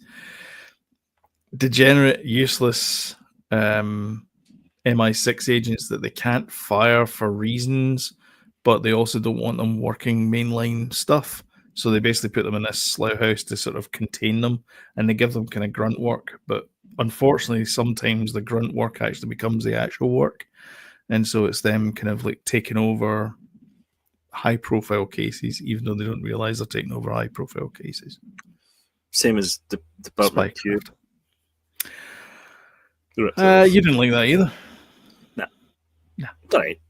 degenerate, useless MI6 agents that they can't fire for reasons, but they also don't want them working mainline stuff. So they basically put them in this Slough House to sort of contain them, and they give them kind of grunt work. But unfortunately, sometimes the grunt work actually becomes the actual work. And so it's them kind of like taking over high-profile cases, even though they don't realize they're taking over high-profile cases. Same as the Department Q. You didn't like that either? No. Right.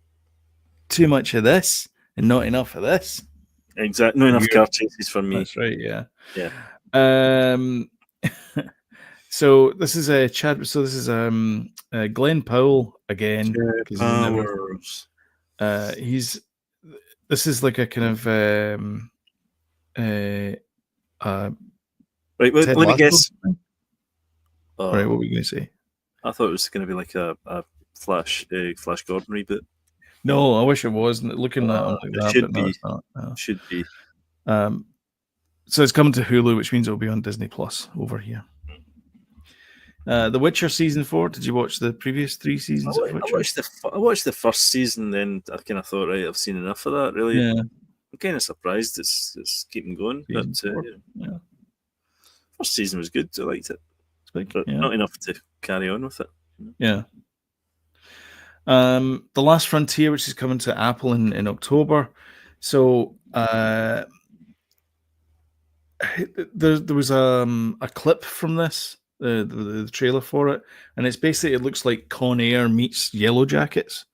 Too much of this and not enough of this. Exactly. Not enough car chases for me. That's right, yeah. Yeah. So this is Glenn Powell again. This is like a kind of right, well, let me guess. All right, what were you going to say? I thought it was going to be like a Flash Gordon reboot. No, I wish it wasn't. Looking at it like that, should but be. No, it's not. No. Should be. So it's coming to Hulu, which means it'll be on Disney Plus over here. The Witcher season 4. Did you watch the previous 3 seasons of Witcher? I watched the first season, then I kind of thought, right, I've seen enough of that. Really, yeah. I'm kind of surprised it's keeping going. But first season was good. I liked it, but not enough to carry on with it. Yeah. The Last Frontier, which is coming to Apple in October. So there was a clip from this, the trailer for it, and it's basically, it looks like Con Air meets Yellow Jackets.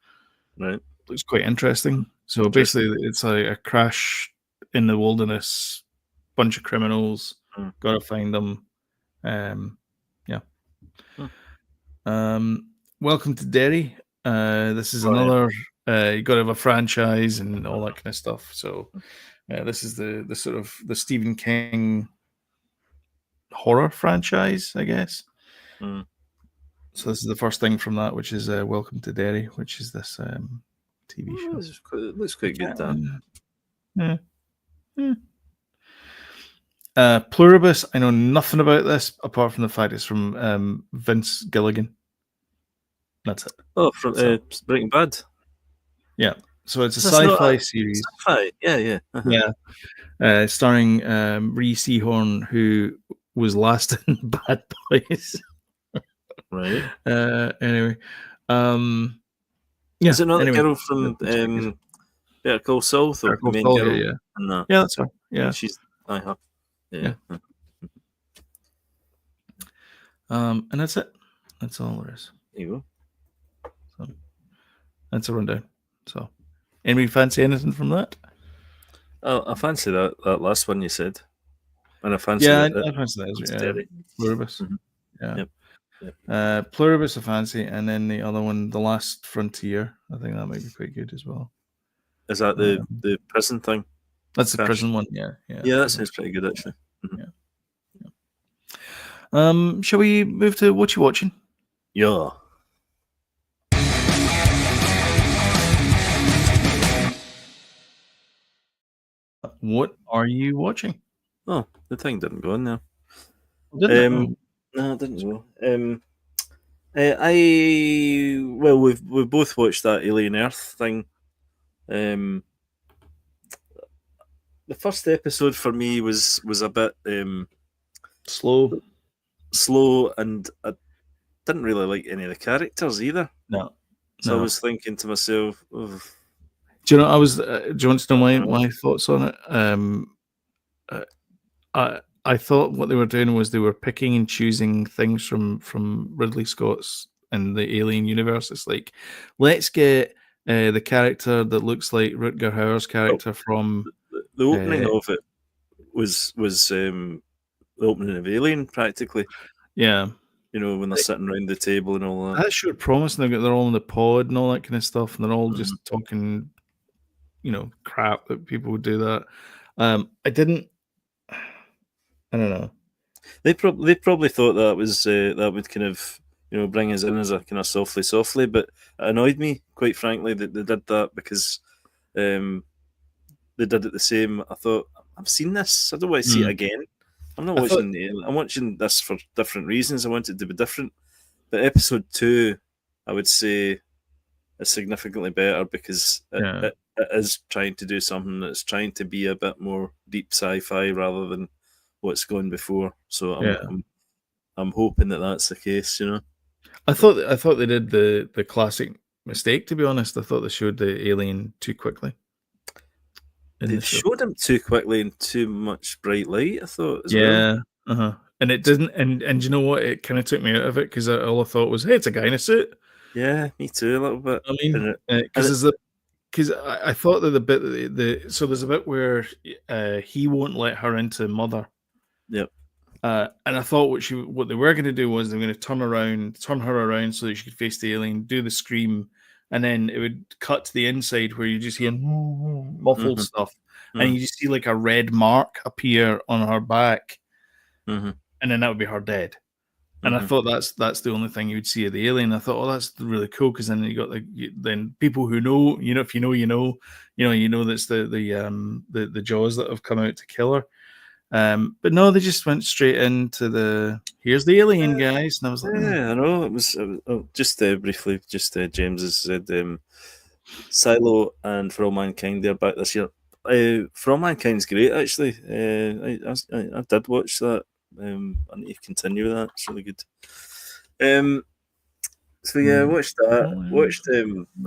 Right. Looks quite interesting. So basically, it's a crash in the wilderness, bunch of criminals, gotta find them. Welcome to Derry. This is another. You got to have a franchise and all that kind of stuff. So this is the sort of the Stephen King horror franchise, I guess. So this is the first thing from that, which is Welcome to Derry, which is this TV show. It looks quite good. Pluribus. I know nothing about this apart from the fact it's from Vince Gilligan. That's it. Oh, from Breaking Bad. Yeah. So it's a sci-fi series. Sci-fi, yeah. Yeah. Starring Rhys Seehorn, who was last in Bad Boys. Right. Anyway. Is it not the girl from Better Call Saul? Better Call Saul, yeah. No. Yeah, that's her. Yeah. She's her. Yeah. And that's it. That's all there is. There you go. So that's a rundown. So, anybody fancy anything from that? Oh, I fancy that last one you said, and I fancy I fancy that as well. Pluribus. Yeah. Yep. Pluribus, I fancy, and then the other one, The Last Frontier. I think that might be quite good as well. Is that the prison thing? That's the prison one. Yeah. Yeah, that sounds pretty good actually. Yeah. Shall we move to what you're watching? Yeah. What are you watching? Oh, the thing didn't go in there. Didn't it? Oh. No, it didn't go. We've both watched that Alien Earth thing. The first episode for me was a bit slow, and I didn't really like any of the characters either. No. So I was thinking to myself, oh, do you know? Do you want to know my thoughts on it? I thought what they were doing was they were picking and choosing things from Ridley Scott's and the Alien universe. It's like, let's get the character that looks like Rutger Hauer's character from the opening of it was the opening of Alien, practically. Yeah. You know, when they're sitting around the table and all that. That showed promise, and they're all in the pod and all that kind of stuff, and they're all just talking, crap that people would do that. I don't know. They probably thought that was that would kind of bring us in as a kind of softly, but it annoyed me, quite frankly, that they did that, because they did it the same. I thought, I've seen this. I don't want to see it again. I'm not watching. I'm watching this for different reasons. I want it to be different. But episode 2, I would say, is significantly better, because it is trying to do something that's trying to be a bit more deep sci-fi rather than what's gone before. So I'm hoping that that's the case. I thought they did the classic mistake. To be honest, I thought they showed the alien too quickly. They showed him too quickly in too much bright light, I thought, as well. And it didn't. And you know what? It kind of took me out of it, because all I thought was, hey, it's a guy in a suit. Yeah, me too, a little bit. I mean, because I thought that the bit so there's a bit where he won't let her into Mother. Yep. And I thought what they were going to do was they were going to turn her around so that she could face the alien, do the scream, and then it would cut to the inside where you just hear muffled stuff, and you just see like a red mark appear on her back, and then that would be her dead. And I thought that's the only thing you would see of the alien. I thought, oh, that's really cool, because then you got then people who know, if you know, that's the Jaws that have come out to kill her. But no, they just went straight into here's the alien, guys, and I was like, I know, it was just briefly. James has said Silo and For All Mankind, they're back this year. For All Mankind's great, actually. I did watch that. I need to continue that. It's really good. So yeah, watched that. Watched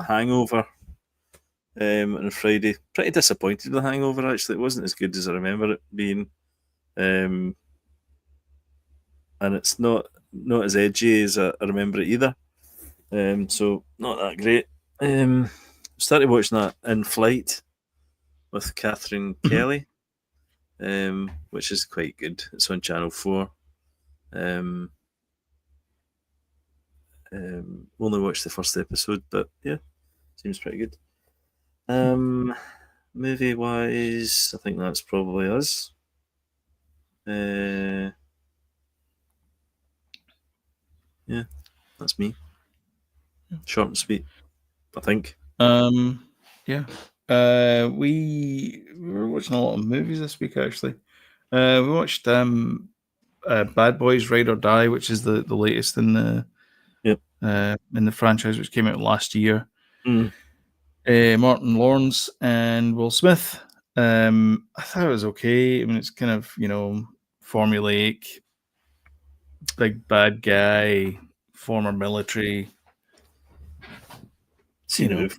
Hangover on Friday. Pretty disappointed with The Hangover, actually. It wasn't as good as I remember it being. And it's not as edgy as I remember it either. So not that great. Started watching that In Flight with Catherine Kelly, which is quite good. It's on Channel 4. Only watched the first episode, but yeah, seems pretty good. Movie wise, I think that's probably us. Yeah, that's me. Short and sweet, I think. Yeah. We were watching a lot of movies this week, actually. We watched Bad Boys Ride or Die, which is the latest in the franchise, which came out last year. Martin Lawrence and Will Smith. I thought it was okay. I mean, it's kind of, formulaic, big bad guy, former military. Seen it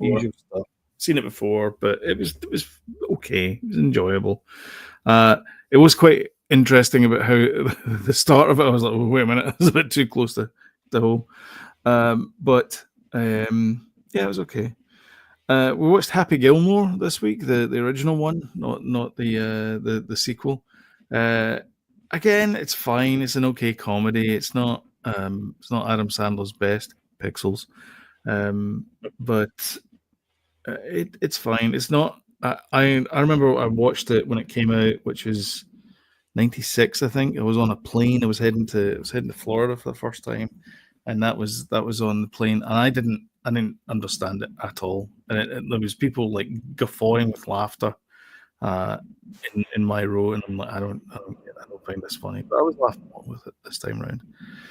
before, but it was okay. It was enjoyable. It was quite interesting about how the start of it, I was like, oh, wait a minute, it was a bit too close to home. But yeah, it was okay. We watched Happy Gilmore this week, the original one, not the sequel. Again, it's fine. It's an okay comedy. It's not Adam Sandler's best Pixels, but it's fine. It's not. I remember I watched it when it came out, which was 96, I think. I was on a plane. I was heading to Florida for the first time, and that was on the plane, and I didn't understand it at all. And there was people like guffawing with laughter in my row, and I'm like, I don't find this funny, but I was laughing more with it this time around.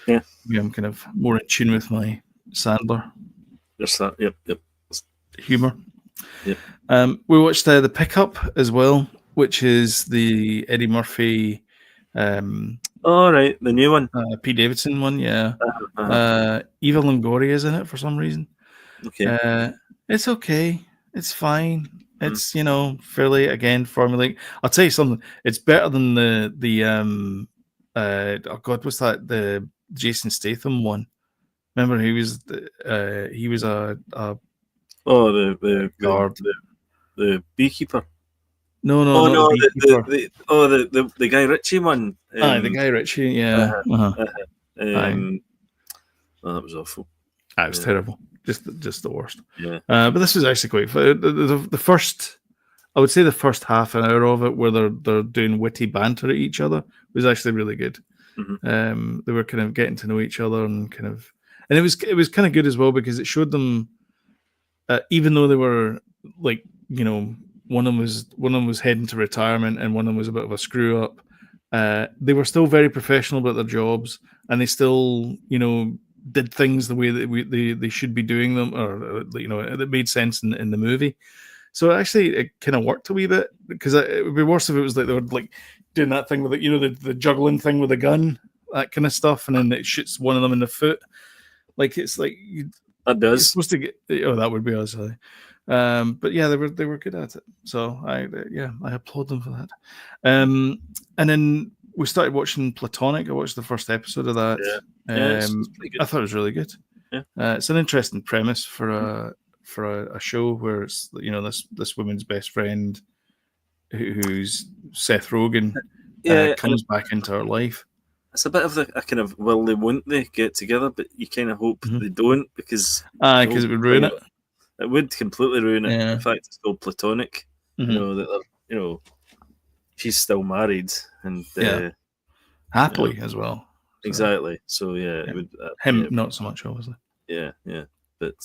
Yeah, maybe I'm kind of more in tune with my Sandler. There's that. Yep. Humor. Yep. We watched The Pickup as well, which is the Eddie Murphy. All right, the new one. Pete Davidson one, yeah. Eva Longoria is in it for some reason. Okay. It's okay. It's fine. It's fairly again formulaic. I'll tell you something. It's better than the oh god, what's that? The Jason Statham one. Remember he was a guard. The beekeeper. No, Oh not no, the beekeeper. the Guy Ritchie one. The Guy Ritchie, yeah. That was awful. That was terrible. Just the worst. Yeah. But this was actually quite fun. The first, I would say, the first half an hour of it, where they're doing witty banter at each other, was actually really good. Mm-hmm. They were kind of getting to know each other and it was kind of good as well, because it showed them, even though they were like, one of them was heading to retirement and one of them was a bit of a screw up. They were still very professional about their jobs, and they still, did things the way that they should be doing them, or it made sense in the movie. So actually, it kind of worked a wee bit, because it would be worse if it was like they were like doing that thing with the juggling thing with a gun, that kind of stuff, and then it shoots one of them in the foot. Like it's like that does. You're supposed to get. Oh, that would be us. But yeah, they were good at it. So I applaud them for that. And then we started watching Platonic. I watched the first episode of that. Yeah, it's pretty good. I thought it was really good. Yeah. It's an interesting premise for a show where it's this woman's best friend, who's Seth Rogen, comes back into her life. It's a bit of a kind of will they won't they get together, but you kind of hope they don't, because it would ruin it. It would completely ruin it. Yeah. In fact, it's still platonic. That they're, she's still married and happily as well. So, exactly. So it would him not so much, obviously. Yeah. But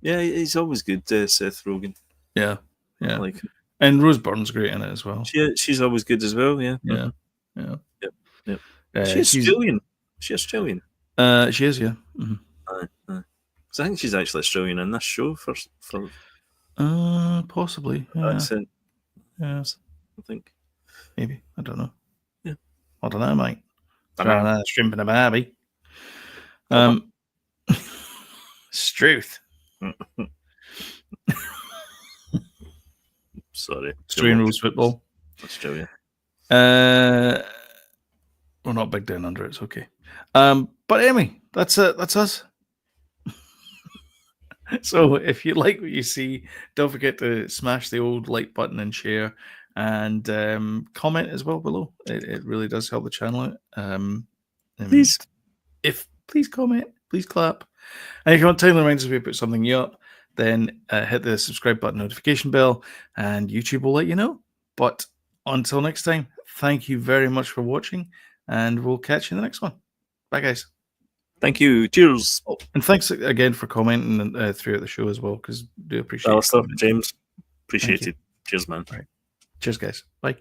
he's always good, Seth Rogen. Yeah. I like him. And Rose Byrne's great in it as well. She's always good as well. Yeah. Yeah. Yep. She's Australian. She's Australian. She is, yeah. Mm-hmm. I think she's actually Australian in this show for possibly. Yeah. Accent. Yes. I think. Maybe. I don't know. Yeah. I don't know, mate. Shrimp and a Barbie. Struth. Sorry. Australian rules football. Australia. We're not big down under. It's okay. But anyway, that's it. That's us. So if you like what you see, don't forget to smash the old like button and share, and comment as well below. It really does help the channel out. Please comment, please clap. And if you want timely reminders if we put something new up, then hit the subscribe button, notification bell, and YouTube will let you know. But until next time, thank you very much for watching, and we'll catch you in the next one. Bye, guys. Thank you. Cheers. And thanks again for commenting throughout the show as well, because do appreciate it. James, appreciate it. Cheers, man. All right. Cheers, guys. Bye.